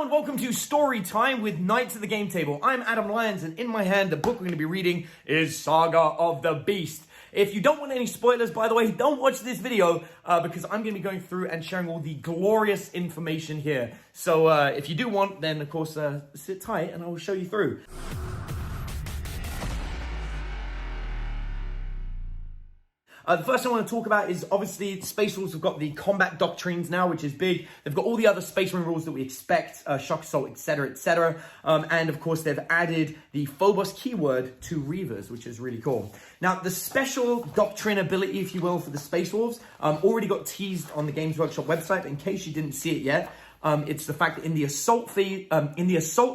everyone, welcome to Story Time with Knights at the Game Table. I'm Adam Lyons, and in my hand, the book we're going to be reading is Saga of the Beast. If you don't want any spoilers, by the way, don't watch this video because I'm going to be going through and sharing all the glorious information here. So if you do want, then of course, sit tight and I will show you through. The first thing I want to talk about is obviously Space Wolves have got the combat doctrines now, which is big. They've got all the other Space Marine rules that we expect, shock assault, etc., etc. And of course, they've added the Phobos keyword to Reavers, which is really cool. Now, the special doctrine ability, if you will, for the Space Wolves already got teased on the Games Workshop website. But in case you didn't see it yet, it's the fact that in the assault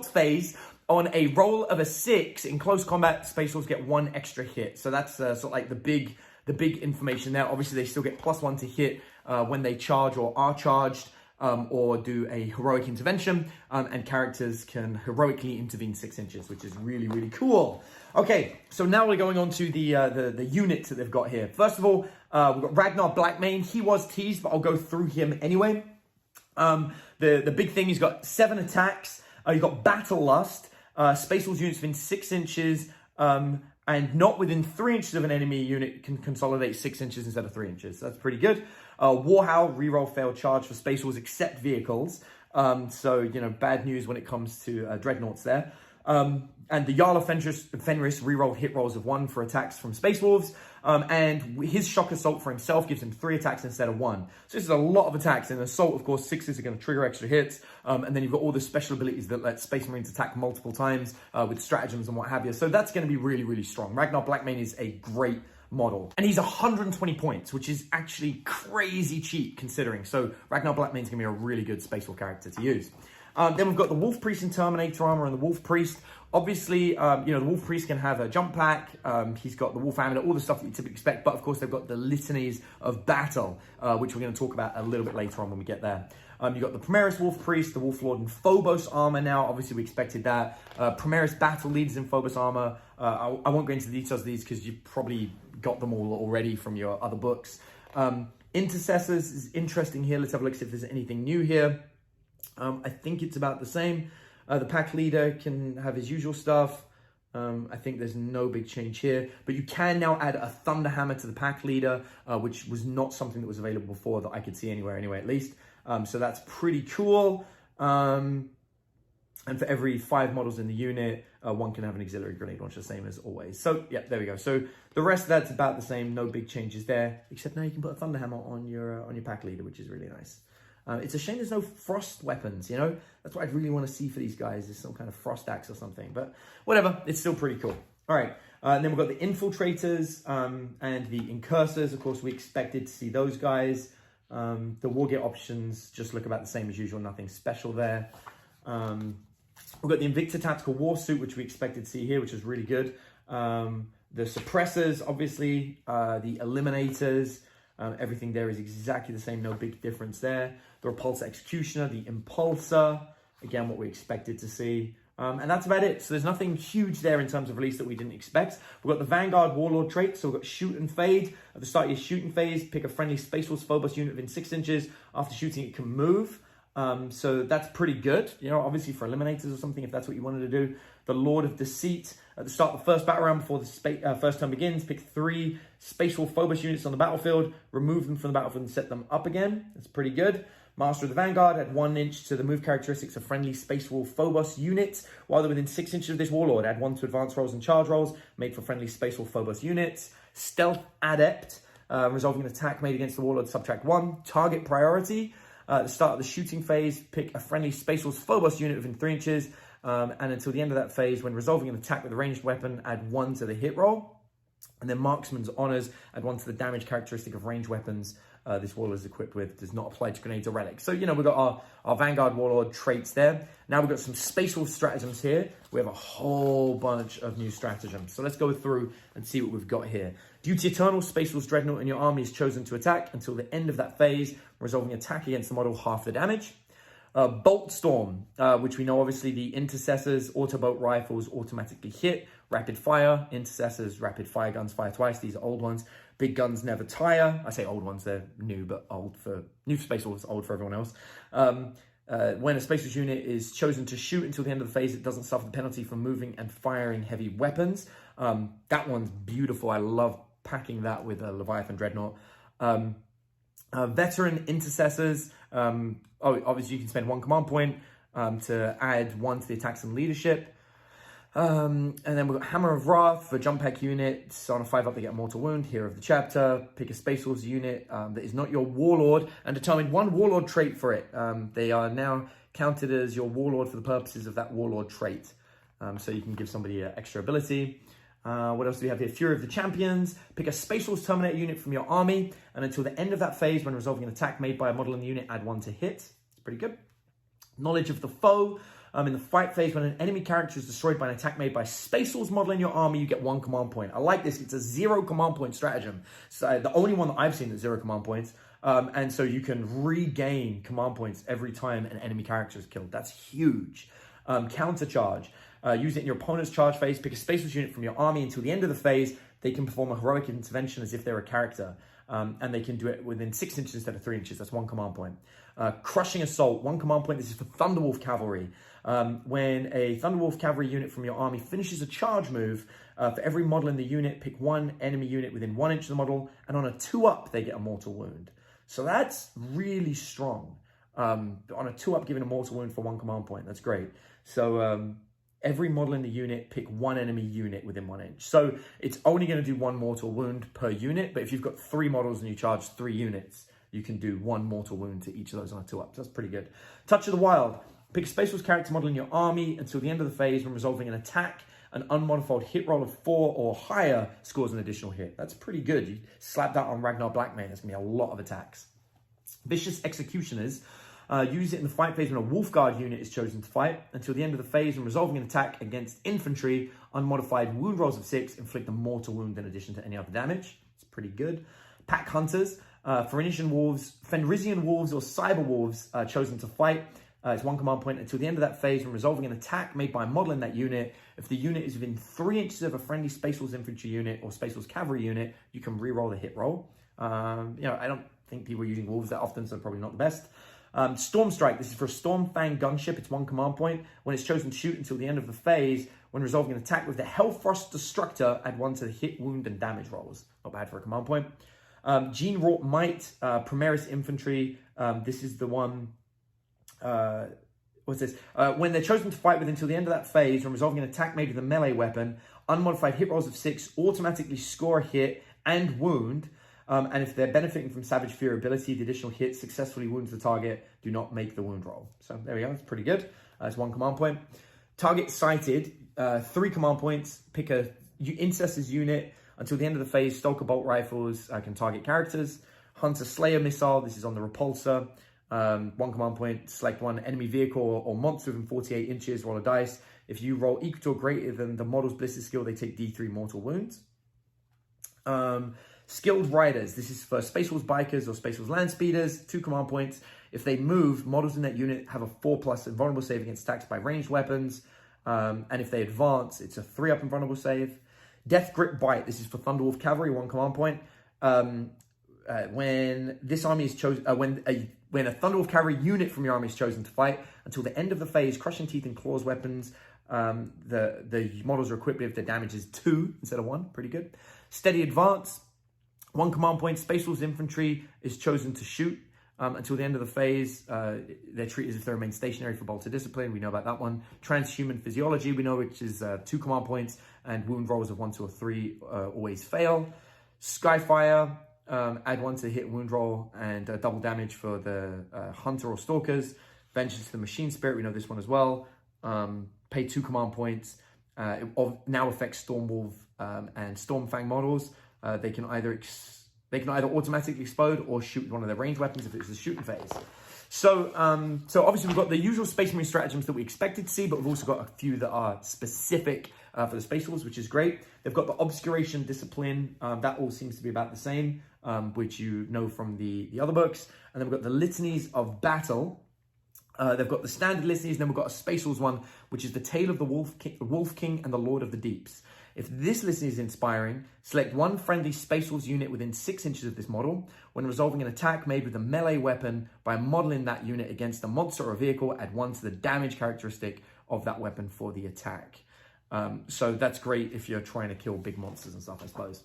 phase, on a roll of a 6 in close combat, Space Wolves get 1 extra hit. So that's sort of like the big information there. Obviously, they still get +1 to hit when they charge or are charged or do a heroic intervention. And characters can heroically intervene 6 inches, which is really, really cool. Okay, so now we're going on to the units that they've got here. First of all, we've got Ragnar Blackmane. He was teased, but I'll go through him anyway. The big thing, he's got 7 attacks. You've got Battle Lust. Space Wolves units within 6 inches. And not within 3 inches of an enemy unit can consolidate 6 inches instead of 3 inches. So that's pretty good. Warhowl, reroll failed charge for Space Wolves except vehicles. So, you know, bad news when it comes to Dreadnoughts there. And the Jarl of Fenris reroll hit rolls of 1 for attacks from Space Wolves. And his shock assault for himself gives him 3 attacks instead of 1. So this is a lot of attacks. In assault, of course, 6s are going to trigger extra hits. And then you've got all the special abilities that let Space Marines attack multiple times with stratagems and what have you. So that's going to be really, really strong. Ragnar Blackmane is a great model. And he's 120 points, which is actually crazy cheap considering. So Ragnar Blackmane's going to be a really good Space Wolf character to use. Then we've got the Wolf Priest and Terminator armor and the Wolf Priest. Obviously, you know, the Wolf Priest can have a jump pack. He's got the Wolf Amulet, all the stuff that you typically expect. But of course, they've got the litanies of battle, which we're going to talk about a little bit later on when we get there. You've got the Primaris Wolf Priest, the Wolf Lord and Phobos armor now. Obviously, we expected that. Primaris Battle Leaders in Phobos armor. I won't go into the details of these because you've probably got them all already from your other books. Intercessors is interesting here. Let's have a look, see if there's anything new here. I think it's about the same. The pack leader can have his usual stuff. I think there's no big change here, but you can now add a thunder hammer to the pack leader, which was not something that was available before that I could see anywhere anyway, at least. So that's pretty cool. And for every 5 models in the unit, 1 can have an auxiliary grenade launcher, the same as always. So yeah, there we go. So the rest of that's about the same. No big changes there, except now you can put a thunder hammer on your pack leader, which is really nice. It's a shame there's no frost weapons, you know? That's what I'd really want to see for these guys, is some kind of frost axe or something. But whatever, it's still pretty cool. All right, and then we've got the Infiltrators and the Incursors. Of course, we expected to see those guys. The Wargear options just look about the same as usual, nothing special there. We've got the Invicta Tactical War Suit, which we expected to see here, which is really good. The Suppressors, obviously, the Eliminators. Everything there is exactly the same, no big difference there. The Repulsor Executioner, the Impulsor, again, what we expected to see. And that's about it. So there's nothing huge there in terms of release that we didn't expect. We've got the Vanguard Warlord trait. So we've got Shoot and Fade. At the start of your shooting phase, pick a friendly Space Wolves Phobos unit within 6 inches. After shooting, it can move. So that's pretty good, you know, obviously for Eliminators or something, if that's what you wanted to do. The Lord of Deceit. At the start of the first battle round before the first turn begins, pick 3 Space Wolf Phobos units on the battlefield, remove them from the battlefield and set them up again. That's pretty good. Master of the Vanguard, add 1 inch to the move characteristics of friendly Space Wolf Phobos units. While they're within 6 inches of this Warlord, add 1 to advance rolls and charge rolls made for friendly Space Wolf Phobos units. Stealth Adept, resolving an attack made against the Warlord, subtract 1. Target Priority. At the start of the shooting phase, pick a friendly Space Wolf Phobos unit within 3 inches. And until the end of that phase, when resolving an attack with a ranged weapon, add 1 to the hit roll. And then Marksman's Honors, add 1 to the damage characteristic of ranged weapons this Warlord is equipped with. Does not apply to grenades or relics. So, you know, we've got our Vanguard Warlord traits there. Now we've got some Spatial Stratagems here. We have a whole bunch of new stratagems. So let's go through and see what we've got here. Duty Eternal, Space Wolves Dreadnought in your army is chosen to attack until the end of that phase, resolving attack against the model half the damage. Bolt Storm, which we know obviously the Intercessors, Autobolt Rifles automatically hit. Rapid Fire, Intercessors, Rapid Fire guns fire twice. These are old ones. Big guns never tire. I say old ones, they're new, but old for new for Space Wolves, old for everyone else. When a Space Force unit is chosen to shoot until the end of the phase, it doesn't suffer the penalty for moving and firing heavy weapons. That one's beautiful. I love packing that with a Leviathan Dreadnought. Veteran Intercessors. Obviously, you can spend 1 command point to add 1 to the attacks and leadership. And then we've got Hammer of Wrath for jump pack units. On a 5-up, they get a mortal wound. Hero of the chapter. Pick a Space Force unit that is not your Warlord and determine 1 Warlord trait for it. They are now counted as your Warlord for the purposes of that Warlord trait. So you can give somebody an extra ability. What else do we have here? Fury of the Champions. Pick a Space Force Terminator unit from your army, and until the end of that phase, when resolving an attack made by a model in the unit, add 1 to hit. It's pretty good. Knowledge of the Foe. In the fight phase, when an enemy character is destroyed by an attack made by Space Force model in your army, you get 1 command point. I like this. It's a 0 command point stratagem. So the only one that I've seen that's 0 command points. And so you can regain command points every time an enemy character is killed. That's huge. Counter charge. Use it in your opponent's charge phase. Pick a Space Force unit from your army. Until the end of the phase, they can perform a heroic intervention as if they're a character. And they can do it within 6 inches instead of 3 inches. That's 1 command point. Crushing Assault, 1 command point. This is for Thunderwolf Cavalry. When a Thunderwolf Cavalry unit from your army finishes a charge move, for every model in the unit, pick 1 enemy unit within 1 inch of the model. And on a 2-up, they get a mortal wound. So that's really strong. On a 2-up, giving a mortal wound for 1 command point. That's great. So every model in the unit, pick 1 enemy unit within 1 inch. So it's only going to do 1 mortal wound per unit, but if you've got 3 models and you charge 3 units, you can do 1 mortal wound to each of those on a 2-up. So that's pretty good. Touch of the Wild. Pick a Space Force character model in your army until the end of the phase. When resolving an attack, an unmodified hit roll of 4 or higher scores an additional hit. That's pretty good. You slap that on Ragnar Blackmane, there's going to be a lot of attacks. Vicious Executioners. Use it in the fight phase when a Wolf Guard unit is chosen to fight. Until the end of the phase, when resolving an attack against infantry, unmodified wound rolls of 6 inflict a mortal wound in addition to any other damage. It's pretty good. Pack Hunters. Fenrisian Wolves or Cyber Wolves chosen to fight. It's 1 command point until the end of that phase when resolving an attack made by a model in that unit. If the unit is within 3 inches of a friendly Space Force infantry unit or Space Force cavalry unit, you can re-roll the hit roll. I don't think people are using wolves that often, so probably not the best. Storm Strike. This is for a Storm Fang gunship. It's 1 command point. When it's chosen to shoot until the end of the phase, when resolving an attack with the Hellfrost Destructor, add 1 to the hit, wound, and damage rolls. Not bad for a command point. Gene Wrought Might, Primaris Infantry. This is the one. What's this? When they're chosen to fight with until the end of that phase, when resolving an attack made with a melee weapon, unmodified hit rolls of 6 automatically score a hit and wound. And if they're benefiting from Savage Fear ability, the additional hit successfully wounds the target, do not make the wound roll. So there we go, it's pretty good. It's 1 command point. Target Sighted, 3 command points. Pick a Intercessors unit. Until the end of the phase, Stalker Bolt Rifles can target characters. Hunter Slayer Missile, this is on the Repulsor. 1 command point, select 1 enemy vehicle or monster within 48 inches, roll a dice. If you roll equal to or greater than the model's ballistic skill, they take D3 mortal wounds. Skilled Riders. This is for Space Force Bikers or Space Force Land Speeders. 2 command points. If they move, models in that unit have a 4+ invulnerable save against attacks by ranged weapons. And if they advance, it's a 3-up invulnerable save. Death Grip Bite. This is for Thunderwolf Cavalry. 1 command point. When this army is chosen, when a Thunderwolf Cavalry unit from your army is chosen to fight, until the end of the phase, Crushing Teeth and Claws weapons. The models are equipped if their damage is 2 instead of 1. Pretty good. Steady Advance. 1 command point, Space Force Infantry is chosen to shoot until the end of the phase. They're treated as if they remain stationary for Bolter Discipline. We know about that one. Transhuman Physiology, we know, which is 2 command points, and wound rolls of 1, 2, or 3 always fail. Skyfire, add 1 to the hit wound roll and double damage for the Hunter or Stalkers. Vengeance to the Machine Spirit, we know this one as well. Pay 2 command points. It now affects Stormwolf and Stormfang models. They can either automatically explode or shoot one of their ranged weapons if it's a shooting phase. So obviously we've got the usual Space Marine stratagems that we expected to see, but we've also got a few that are specific for the Space Force, which is great. They've got the Obscuration Discipline. That all seems to be about the same, which you know from the other books. And then we've got the Litanies of Battle. They've got the standard litanies, and then we've got a Space Force one, which is the Tale of the Wolf King and the Lord of the Deeps. If this list is inspiring, select one friendly Spatials unit within 6 inches of this model. When resolving an attack made with a melee weapon, by modeling that unit against a monster or vehicle, add 1 to the damage characteristic of that weapon for the attack. So that's great if you're trying to kill big monsters and stuff, I suppose.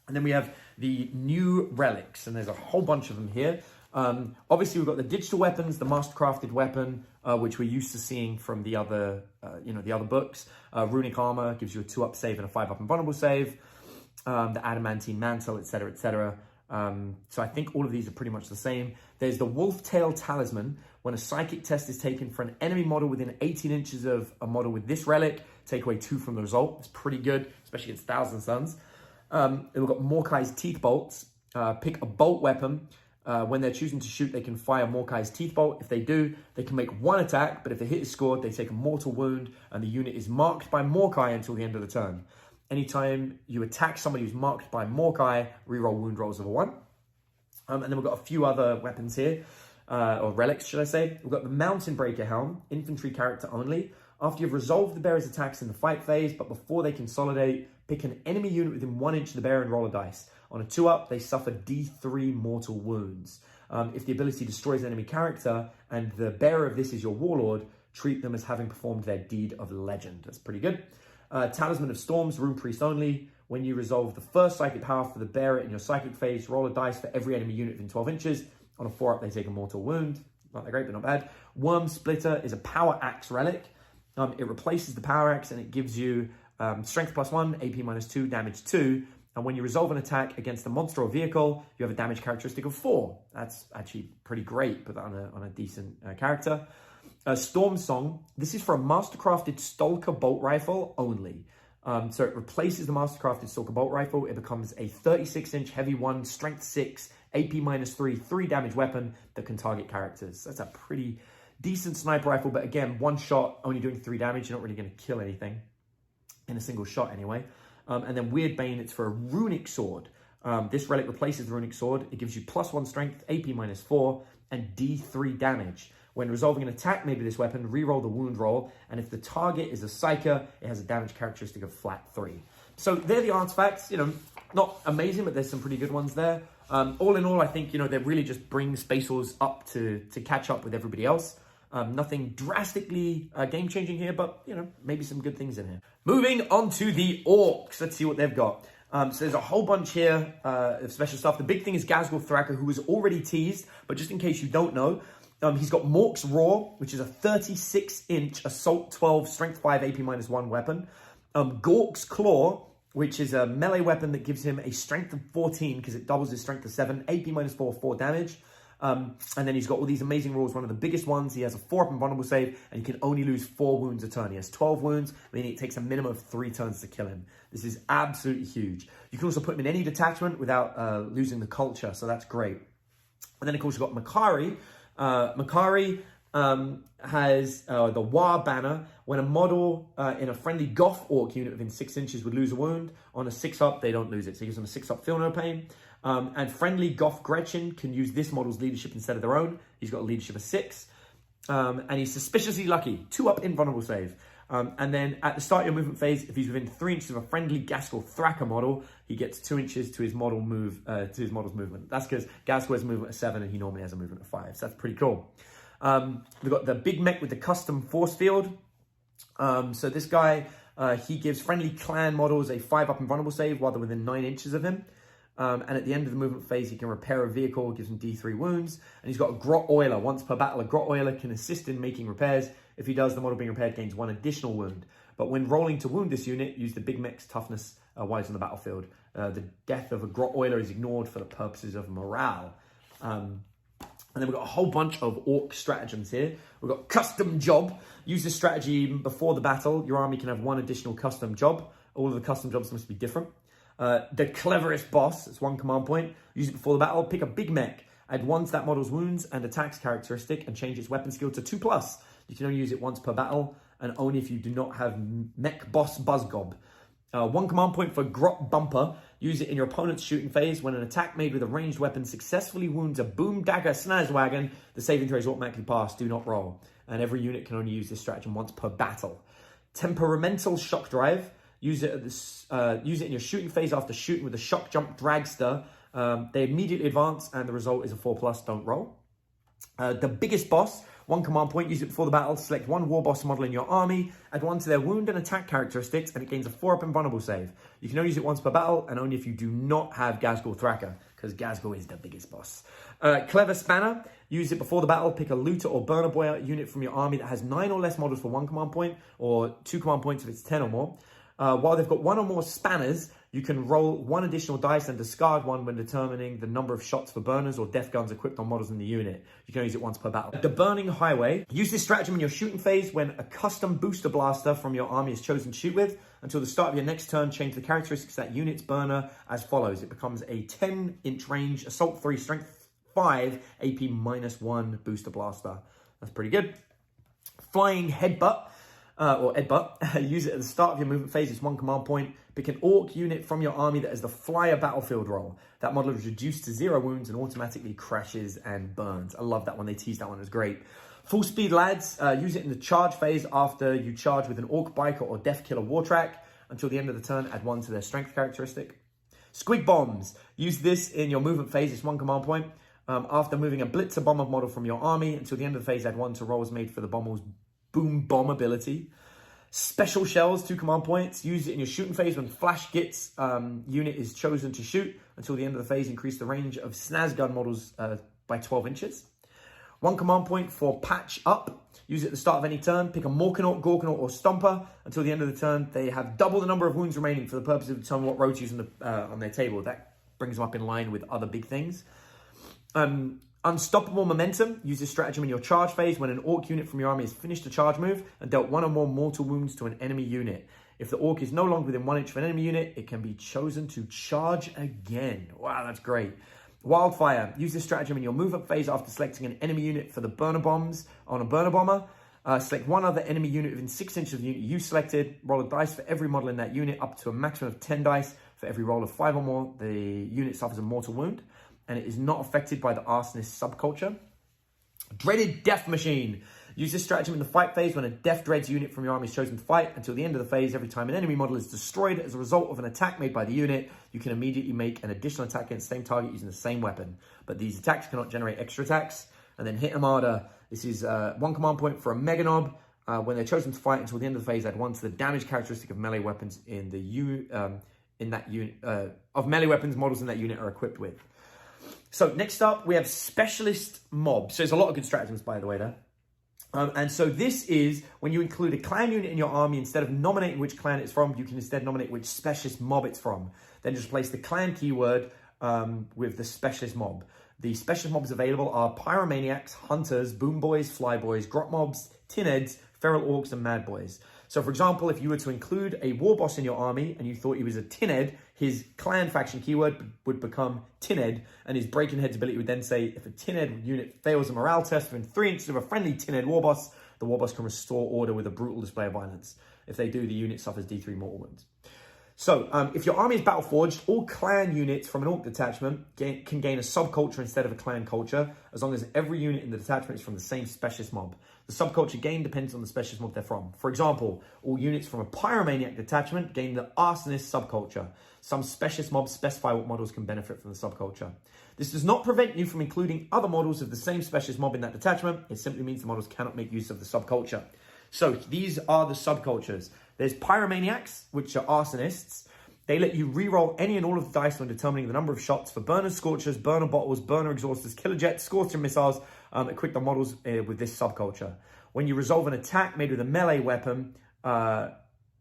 And then we have the new relics, and there's a whole bunch of them here. Obviously, we've got the digital weapons, the mastercrafted weapon, which we're used to seeing from the other, the other books. Runic armor gives you a 2-up save and a 5-up invulnerable save. The adamantine mantle, etc., etc. So I think all of these are pretty much the same. There's the wolf tail talisman. When a psychic test is taken for an enemy model within 18 inches of a model with this relic, take away 2 from the result. It's pretty good, especially against Thousand Suns. Then we've got Morkai's teeth bolts. Pick a bolt weapon. When they're choosing to shoot, they can fire Morkai's teeth bolt. If they do, they can make 1 attack, but if a hit is scored, they take a mortal wound, and the unit is marked by Morkai until the end of the turn. Anytime you attack somebody who's marked by Morkai, reroll wound rolls of a 1. And then we've got a few other weapons here, or relics, should I say. We've got the Mountain Breaker Helm, infantry character only. After you've resolved the bearer's attacks in the fight phase, but before they consolidate, pick an enemy unit within 1 inch of the bearer and roll a dice. On a 2-up, they suffer D3 mortal wounds. If the ability destroys an enemy character and the bearer of this is your warlord, treat them as having performed their deed of legend. That's pretty good. Talisman of Storms, Rune Priest only. When you resolve the first psychic power for the bearer in your psychic phase, roll a dice for every enemy unit within 12 inches. On a 4-up, they take a mortal wound. Not that great, but not bad. Worm Splitter is a power axe relic. It replaces the power axe and it gives you strength +1, AP -2, damage 2. And when you resolve an attack against a monster or vehicle, you have a damage characteristic of 4. That's actually pretty great. Put that on a decent character. Storm Song. This is for a mastercrafted Stalker bolt rifle only. So it replaces the mastercrafted Stalker bolt rifle. It becomes a 36-inch heavy 1, strength 6, AP -3, 3 damage weapon that can target characters. That's a pretty decent sniper rifle, but again, 1 shot, only doing 3 damage. You're not really going to kill anything in a single shot anyway. And then Weird Bane, it's for a runic sword. This relic replaces the runic sword. It gives you +1 strength, AP -4, and D3 damage. When resolving an attack made with this weapon, reroll the wound roll, and if the target is a psyker, it has a damage characteristic of flat 3. So they're the artifacts, not amazing, but there's some pretty good ones there. All in all, I think, they really just bring Spatials up to catch up with everybody else. Nothing drastically game-changing here, but, maybe some good things in here. Moving on to the Orcs. Let's see what they've got. So there's a whole bunch here of special stuff. The big thing is Ghazghkull Thraka, who was already teased, but just in case you don't know, he's got Mork's Roar, which is a 36-inch Assault 12, Strength 5, AP -1 weapon. Gork's Claw, which is a melee weapon that gives him a Strength of 14 because it doubles his Strength to 7, AP -4, 4 damage. And then he's got all these amazing rules. One of the biggest ones, he has a 4-up invulnerable save, and you can only lose 4 wounds a turn. He has 12 wounds, meaning it takes a minimum of 3 turns to kill him. This is absolutely huge. You can also put him in any detachment without losing the culture, so that's great. And then, of course, you've got Macari. Macari has the War banner. When a model in a friendly Goth Orc unit within 6 inches would lose a wound, on a 6-up, they don't lose it. So he gives them a 6-up Feel No Pain. And friendly Goth Gretchen can use this model's leadership instead of their own. He's got a leadership of 6. And he's suspiciously lucky. 2-up invulnerable save. And then at the start of your movement phase, if he's within 3 inches of a friendly Ghazghkull Thraka model, he gets 2 inches to his model model's movement. That's because Ghazghkull has a movement of 7 and he normally has a movement of 5. So that's pretty cool. We've got the big mech with the custom force field. So this guy, he gives friendly clan models a 5-up invulnerable save while they're within 9 inches of him. And at the end of the movement phase, he can repair a vehicle, gives him D3 wounds. And he's got a Grot Oiler. Once per battle, a Grot Oiler can assist in making repairs. If he does, the model being repaired gains 1 additional wound. But when rolling to wound this unit, use the big mech's toughness while he's on the battlefield. The death of a Grot Oiler is ignored for the purposes of morale. And then we've got a whole bunch of Orc stratagems here. We've got Custom Job. Use this strategy before the battle. Your army can have 1 additional custom job. All of the custom jobs must be different. The Cleverest Boss, it's 1 command point. Use it before the battle. Pick a big mech. Add 1 to that model's wounds and attacks characteristic and change its weapon skill to 2+. You can only use it once per battle and only if you do not have Mech Boss Buzzgob. 1 command point for Grot Bumper. Use it in your opponent's shooting phase. When an attack made with a ranged weapon successfully wounds a Boom Dagger Snazwagon, the saving throw is automatically passed. Do not roll. And every unit can only use this stratagem once per battle. Temperamental Shock Drive. Use it in your shooting phase after shooting with a shock jump dragster. They immediately advance, and the result is a 4+. Don't roll. The biggest boss, 1 command point. Use it before the battle. Select 1 war boss model in your army. Add 1 to their wound and attack characteristics, and it gains a 4-up invulnerable save. You can only use it once per battle, and only if you do not have Ghazghkull Thraka, because Ghazghkull is the biggest boss. Clever Spanner. Use it before the battle. Pick a looter or burner boy unit from your army that has 9 or less models for 1 command point, or 2 command points if it's 10 or more. While they've got 1 or more spanners, you can roll 1 additional dice and discard 1 when determining the number of shots for burners or death guns equipped on models in the unit. You can only use it once per battle. The Burning Highway. Use this stratagem in your shooting phase when a custom booster blaster from your army is chosen to shoot with. Until the start of your next turn, change the characteristics of that unit's burner as follows. It becomes a 10-inch range, Assault 3, Strength 5, AP -1 booster blaster. That's pretty good. Flying Headbutt. Or Headbutt. Use it at the start of your movement phase. It's 1 command point. Pick an Orc unit from your army that has the Flyer battlefield roll. That model is reduced to 0 wounds and automatically crashes and burns. I love that one. They teased that one. It was great. Full Speed Lads. Use it in the charge phase after you charge with an Orc Biker or Death Killer War Track. Until the end of the turn, add 1 to their strength characteristic. Squig Bombs. Use this in your movement phase. It's 1 command point. After moving a Blitzer Bomber model from your army, until the end of the phase, add 1 to rolls made for the bomber's Boom Bomb ability. Special Shells, 2 command points. Use it in your shooting phase when Flash Git's unit is chosen to shoot. Until the end of the phase, increase the range of Snaz gun models by 12 inches. 1 command point for Patch Up. Use it at the start of any turn. Pick a Morkanaut, Gorkanaut, or Stomper. Until the end of the turn, they have double the number of wounds remaining for the purpose of determining what row to use on their table. That brings them up in line with other big things. Unstoppable Momentum. Use this stratagem in your charge phase when an Orc unit from your army has finished a charge move and dealt 1 or more mortal wounds to an enemy unit. If the Orc is no longer within 1 inch of an enemy unit, it can be chosen to charge again. Wow, that's great. Wildfire. Use this stratagem in your movement phase after selecting an enemy unit for the burner bombs on a burner bomber. Select 1 other enemy unit within 6 inches of the unit you selected. Roll a dice for every model in that unit up to a maximum of 10 dice. For every roll of 5 or more, the unit suffers a mortal wound, and it is not affected by the Arsonist subculture. Dreaded Death Machine. Use this stratagem in the fight phase when a Death Dreads unit from your army is chosen to fight. Until the end of the phase, every time an enemy model is destroyed as a result of an attack made by the unit, you can immediately make an additional attack against the same target using the same weapon. But these attacks cannot generate extra attacks. And then Hit Armada. This is 1 command point for a Meganob. When they're chosen to fight until the end of the phase, add 1 to the damage characteristic of melee weapons in that unit of melee weapons models in that unit are equipped with. So next up, we have Specialist Mob. So there's a lot of good stratagems, by the way, there. And so this is when you include a clan unit in your army. Instead of nominating which clan it's from, you can instead nominate which specialist mob it's from. Then just place the clan keyword with the specialist mob. The specialist mobs available are Pyromaniacs, Hunters, Boom Boys, Fly Boys, Grot Mobs, Tinheads, Feral Orcs, and Mad Boys. So for example, if you were to include a war boss in your army and you thought he was a Tinhead, his clan faction keyword would become Tinhead, and his Breaking Heads ability would then say, if a Tinhead unit fails a morale test within 3 inches of a friendly Tinhead war boss, the war boss can restore order with a brutal display of violence. If they do, the unit suffers D3 mortal wounds. So, if your army is battle-forged, all clan units from an Orc detachment can gain a subculture instead of a clan culture, as long as every unit in the detachment is from the same specialist mob. The subculture gain depends on the specialist mob they're from. For example, all units from a Pyromaniac detachment gain the Arsonist subculture. Some specialist mobs specify what models can benefit from the subculture. This does not prevent you from including other models of the same specialist mob in that detachment. It simply means the models cannot make use of the subculture. So, these are the subcultures. There's Pyromaniacs, which are Arsonists. They let you reroll any and all of the dice when determining the number of shots for burners, scorchers, burner bottles, burner exhausters, killer jets, scorcher missiles equipped on models with this subculture. When you resolve an attack made with a melee weapon, the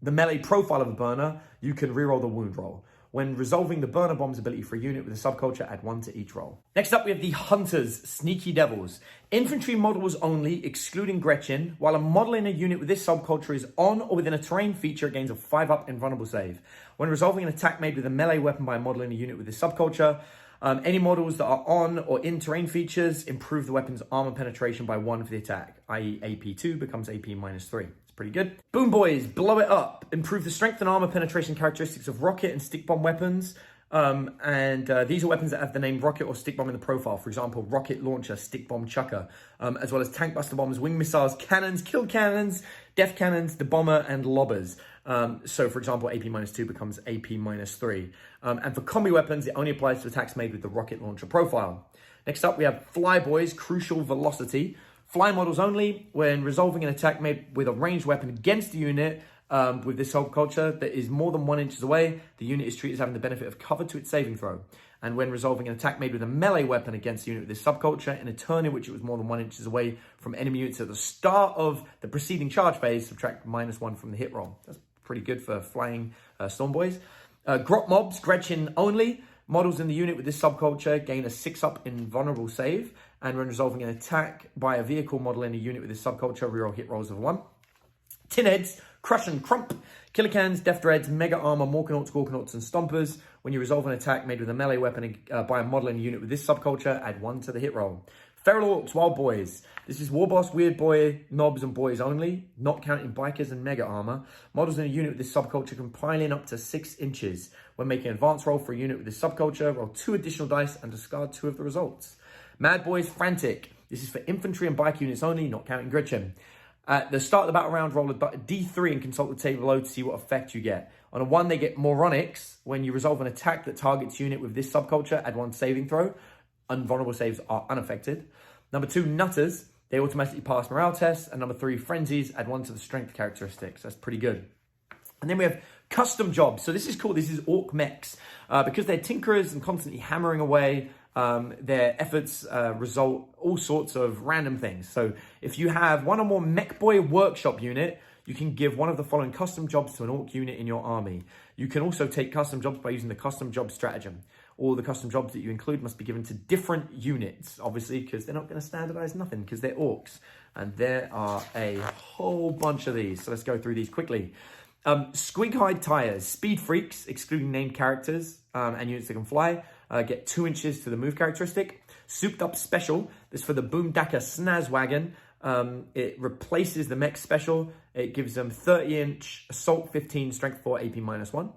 melee profile of a burner, you can reroll the wound roll. When resolving the burner bomb's ability for a unit with a subculture, add 1 to each roll. Next up, we have the Hunters, Sneaky Devils. Infantry models only, excluding Gretchen. While a model in a unit with this subculture is on or within a terrain feature, it gains a 5-up invulnerable save. When resolving an attack made with a melee weapon by a model in a unit with this subculture, any models that are on or in terrain features improve the weapon's armor penetration by 1 for the attack, i.e. AP2 becomes AP -3. Pretty good. Boom Boys, Blow It Up. Improve the strength and armor penetration characteristics of rocket and stick bomb weapons. These are weapons that have the name rocket or stick bomb in the profile. For example, rocket launcher, stick bomb chucker, as well as tank buster bombs, wing missiles, cannons, kill cannons, Def Cannons, the Bomber, and Lobbers. So, for example, AP -2 becomes AP -3. And for combi weapons, it only applies to attacks made with the rocket launcher profile. Next up, we have Flyboys, Crucial Velocity. Fly models only when resolving an attack made with a ranged weapon against a unit with this subculture that is more than 1 inch away, the unit is treated as having the benefit of cover to its saving throw. And when resolving an attack made with a melee weapon against a unit with this subculture in a turn in which it was more than 1 inch away from enemy units at the start of the preceding charge phase, subtract -1 from the hit roll. That's pretty good for flying Storm Boys. Grot Mobs, Gretchen only. Models in the unit with this subculture gain a 6-up invulnerable save, and when resolving an attack by a vehicle model in a unit with this subculture, reroll hit rolls of 1. Tinheads, Crush and Crump, Killer Cans, Death Dreads, Mega Armor, Morkanauts, Gorkanauts, and Stompers. When you resolve an attack made with a melee weapon by a model in a unit with this subculture, add 1 to the hit roll. Feral Orcs, Wild Boys. This is Warboss, Weird Boy, Knobs, and Boys only, not counting Bikers and Mega Armor. Models in a unit with this subculture can pile in up to 6 inches. When making an advance roll for a unit with this subculture, roll 2 additional dice and discard 2 of the results. Mad Boys, Frantic. This is for infantry and bike units only, not counting Gretchen. At the start of the battle round, roll a D3 and consult the table below to see what effect you get. On a 1, they get Moronics. When you resolve an attack that targets unit with this subculture, add 1 saving throw. Invulnerable saves are unaffected. Number 2, Nutters. They automatically pass morale tests. And number 3, Frenzies. Add 1 to the strength characteristics. That's pretty good. And then we have custom jobs. So this is cool. This is Orc Mechs. Because they're tinkerers and constantly hammering away, their efforts result all sorts of random things. So if you have 1 or more Mech Boy workshop unit, you can give one of the following custom jobs to an Orc unit in your army. You can also take custom jobs by using the custom job stratagem. All the custom jobs that you include must be given to different units, obviously, because they're not going to standardize nothing, because they're Orcs. And there are a whole bunch of these. So let's go through these quickly. Squighide Tires, Speed Freaks, excluding named characters and units that can fly, get 2 inches to the move characteristic. Souped Up Special, this is for the Boomdaka Snaz Wagon. It replaces the Mech Special. It gives them 30-inch Assault 15, Strength 4, AP -1.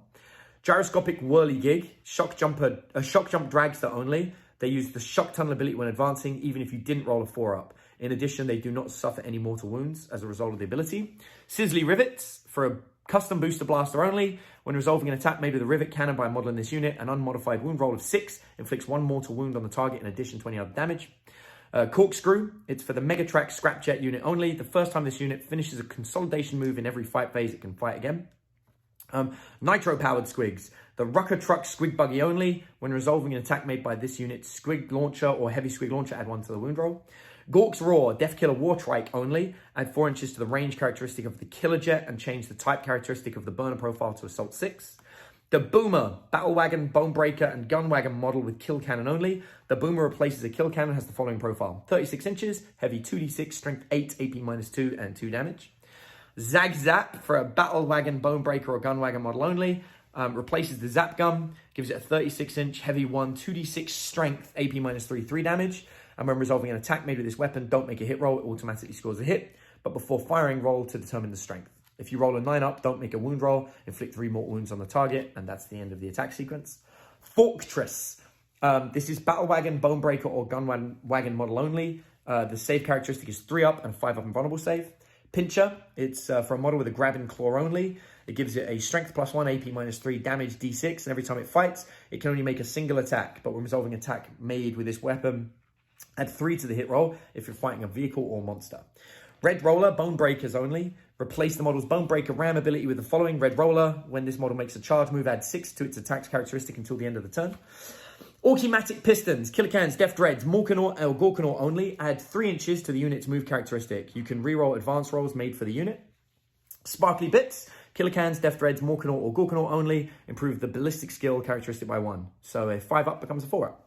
Gyroscopic Whirligig, Shock Jump Dragster only. They use the Shock Tunnel ability when advancing, even if you didn't roll a 4-up. In addition, they do not suffer any mortal wounds as a result of the ability. Sizzly Rivets, for a custom booster blaster only. When resolving an attack made with a rivet cannon by a model in this unit, an unmodified wound roll of 6 inflicts 1 mortal wound on the target in addition to any other damage. Corkscrew, it's for the Megatrack Scrapjet unit only. The first time this unit finishes a consolidation move in every fight phase, it can fight again. Nitro-powered Squigs, the Rucker Truck Squig Buggy only. When resolving an attack made by this unit, Squig Launcher or Heavy Squig Launcher, add 1 to the wound roll. Gork's Roar, Death Killer War Trike only. Add 4 inches to the range characteristic of the Killer Jet and change the type characteristic of the burner profile to Assault 6. The Boomer, Battle Wagon, Bone Breaker, and Gun Wagon model with Kill Cannon only. The Boomer replaces a Kill Cannon, has the following profile. 36 inches, heavy 2d6, strength 8, AP -2, and 2 damage. Zag Zap, for a Battle Wagon, Bone Breaker, or Gun Wagon model only. Replaces the Zap Gun, gives it a 36-inch, heavy 1, 2d6, strength, AP -3, 3 damage. And when resolving an attack made with this weapon, don't make a hit roll, it automatically scores a hit. But before firing, roll to determine the strength. If you roll a 9-up, don't make a wound roll, inflict 3 mortal wounds on the target, and that's the end of the attack sequence. Fortress. This is Battle Wagon, Bone Breaker, or Gun Wagon model only. The save characteristic is 3-up and 5-up invulnerable save. Pincher, it's for a model with a Grab and Claw only. It gives it a strength +1, AP -3, damage D6, and every time it fights, it can only make a single attack. But when resolving an attack made with this weapon, add 3 to the hit roll if you're fighting a vehicle or monster. Red Roller, Bone Breakers only. Replace the model's Bone Breaker Ram ability with the following. Red Roller, when this model makes a charge move, add 6 to its attack characteristic until the end of the turn. Orkimatic Pistons, Killer Cans, Death Dreads, Morkanaut or Gorkanaut only. Add 3 inches to the unit's move characteristic. You can reroll advance rolls made for the unit. Sparkly Bits, Killer Cans, Death Dreads, Morkanaut or Gorkanaut only. Improve the ballistic skill characteristic by 1. So a 5-up becomes a 4-up.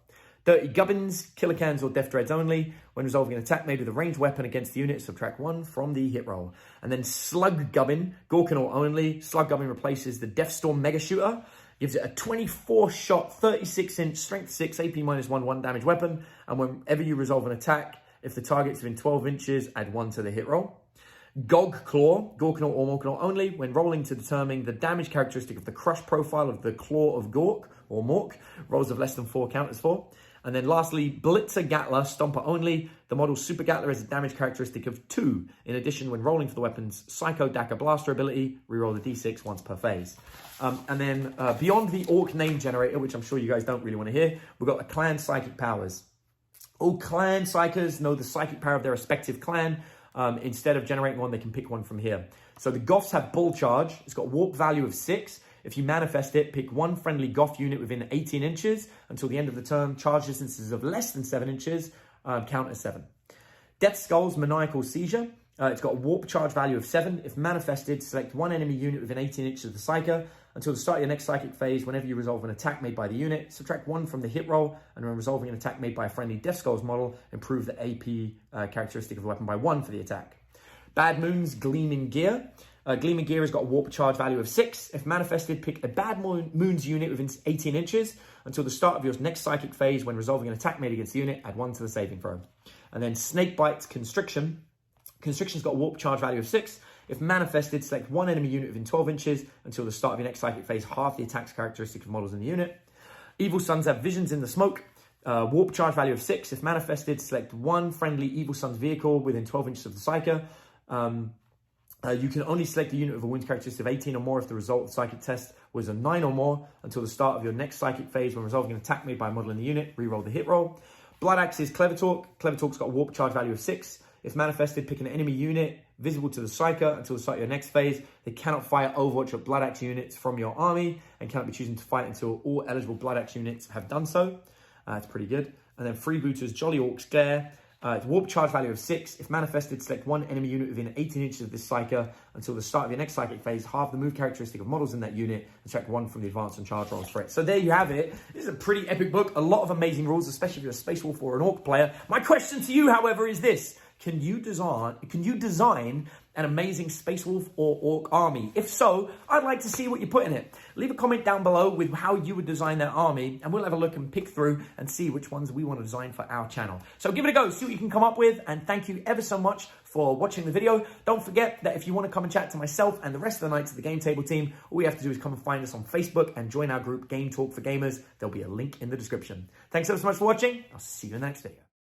Dirty Gubbins, Killer Cans or Death Dreads only. When resolving an attack made with a ranged weapon against the unit, subtract 1 from the hit roll. And then Slug Gubbin, Gorkanaut only. Slug Gubbin replaces the Deathstorm Mega Shooter. Gives it a 24-shot, 36-inch, strength 6, AP -1, 1 damage weapon. And whenever you resolve an attack, if the target's within 12 inches, add 1 to the hit roll. Gog Claw, Gorkanaut or Morkanaut only. When rolling to determine the damage characteristic of the crush profile of the Claw of Gork or Mork, rolls of less than 4 count as 4. And then lastly, Blitzer Gatler, Stomper only. The model's Super Gatler has a damage characteristic of 2. In addition, when rolling for the weapon's Psycho Daka Blaster ability, reroll the d6 once per phase. And then beyond the Orc name generator, which I'm sure you guys don't really want to hear, we've got the clan psychic powers. All clan psychers know the psychic power of their respective clan. Instead of generating one, they can pick one from here. So the Goths have Bull Charge. It's got warp value of 6. If you manifest it, pick one friendly Goth unit within 18 inches until the end of the turn. Charge distances of less than 7 inches count as 7. Death Skull's Maniacal Seizure. It's got a warp charge value of 7. If manifested, select one enemy unit within 18 inches of the Psyker. Until the start of your next psychic phase, whenever you resolve an attack made by the unit, subtract 1 from the hit roll, and when resolving an attack made by a friendly Death Skulls model, improve the AP characteristic of the weapon by 1 for the attack. Bad Moon's Gleaming Gear. Gleaming Gear has got a warp charge value of 6. If manifested, pick a Bad Moon's unit within 18 inches until the start of your next psychic phase. When resolving an attack made against the unit, add 1 to the saving throw. And then Snakebite's Constriction. Constriction's got a warp charge value of 6. If manifested, select one enemy unit within 12 inches until the start of your next psychic phase, half the attack's characteristic of models in the unit. Evil Sons have Visions in the Smoke. Warp charge value of 6. If manifested, select one friendly Evil Sons vehicle within 12 inches of the Psyker. You can only select a unit with a wound characteristic of 18 or more if the result of the psychic test was a 9 or more until the start of your next psychic phase. When resolving an attack made by a model in the unit, reroll the hit roll. Blood Axe is Clever Talk. Clever Talk's got a warp charge value of 6. If manifested, pick an enemy unit visible to the Psyker until the start of your next phase. They cannot fire Overwatch or Blood Axe units from your army and cannot be chosen to fight until all eligible Blood Axe units have done so. It's pretty good. And then Freebooter's Jolly Orcs Glare. It's warp charge value of 6. If manifested, select one enemy unit within 18 inches of this Psyker until the start of your next psychic phase. Half the move characteristic of models in that unit and check 1 from the advance and charge rolls for it. So there you have it. This is a pretty epic book. A lot of amazing rules, especially if you're a Space Wolf or an Orc player. My question to you, however, is this. Can you design an amazing Space Wolf or Orc army? If so, I'd like to see what you put in it. Leave a comment down below with how you would design that army, and we'll have a look and pick through and see which ones we want to design for our channel. So give it a go, see what you can come up with, and thank you ever so much for watching the video. Don't forget that if you want to come and chat to myself and the rest of the Knights of the Game Table team, all you have to do is come and find us on Facebook and join our group, Game Talk for Gamers. There'll be a link in the description. Thanks ever so much for watching. I'll see you in the next video.